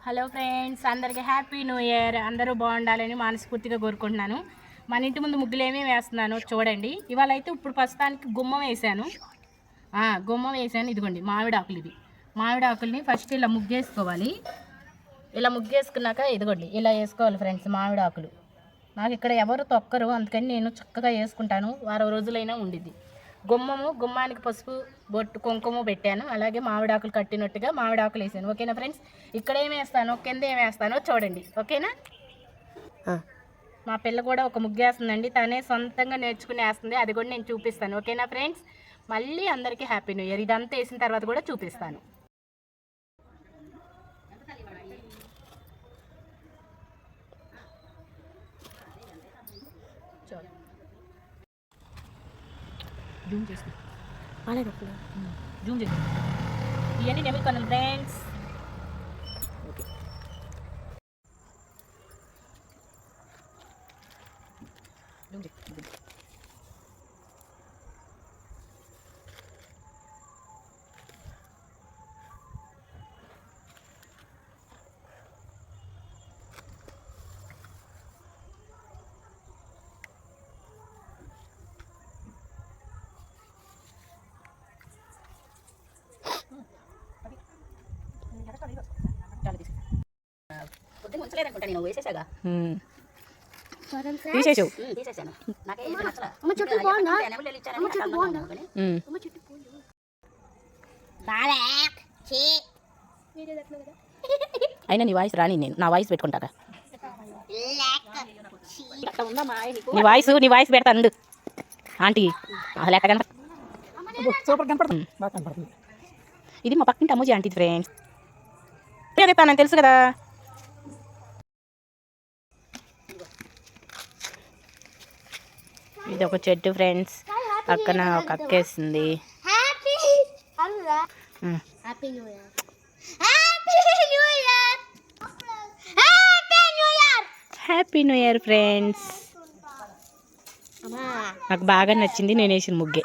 Hello friends, అందరికీ happy new year. అందరూ బాగుండాలని మనస్ఫూర్తిగా కోరుకుంటున్నాను. మన ఇంటి ముందు ముగ్గులు ఏమేమి వేస్తున్నాను చూడండి. ఇవాళ అయితే ఇప్పుడు ప్రస్తుతానికి గుమ్మం వేసాను. ఇదిగోండి మామిడి ఆకులు. ఇవి మామిడి ఆకుల్ని ఫస్ట్ ఇలా ముగ్గేసుకోవాలి. ఇలా ముగ్గేసుకున్నాక ఇదిగోండి ఇలా వేసుకోవాలి ఫ్రెండ్స్. మామిడి ఆకులు నాకు ఇక్కడ ఎవరు తొక్కరు, అందుకని నేను చక్కగా వేసుకుంటాను. వారం రోజులైనా ఉండిద్ది. గుమ్మానికి పసుపు బొట్టు కుంకుమ పెట్టాను. అలాగే మామిడాకులు కట్టినట్టుగా మామిడాకులు వేసాను. ఓకేనా ఫ్రెండ్స్? ఇక్కడ ఏం వేస్తానో కింద ఏం వేస్తానో చూడండి. ఓకేనా? మా పిల్ల కూడా ఒక ముగ్గు వేస్తుందండి. తనే సొంతంగా నేర్చుకుని వేస్తుంది. అది కూడా నేను చూపిస్తాను. ఓకేనా ఫ్రెండ్స్? మళ్ళీ అందరికీ హ్యాపీ న్యూ ఇయర్. ఇదంతా వేసిన తర్వాత కూడా చూపిస్తాను. జూమ్ చేసుకో, జూమ్ చేసుకో. ఇవన్నీ నెమలి కన్నులు ఫ్రెండ్స్. ఓకే, జూమ్ చేసుకో. అయినా నీ వాయిస్ రాని, నేను నా వాయిస్ పెట్టుకుంటా. నీ వాయిస్ పెడతా ఆంటీ. అసలు ఎట్ట కనపడుతుంది. ఇది మా పక్కింటి అమ్మూజీ ఆంటీ ఫ్రెండ్స్. చెప్తాను, తెలుసు కదా. ఇది ఒక చెట్టు ఫ్రెండ్స్. పక్కన ఒక అక్కేస్తుంది. Happy new year friends. నాకు బాగా నచ్చింది నేను వేసిన ముగ్గే.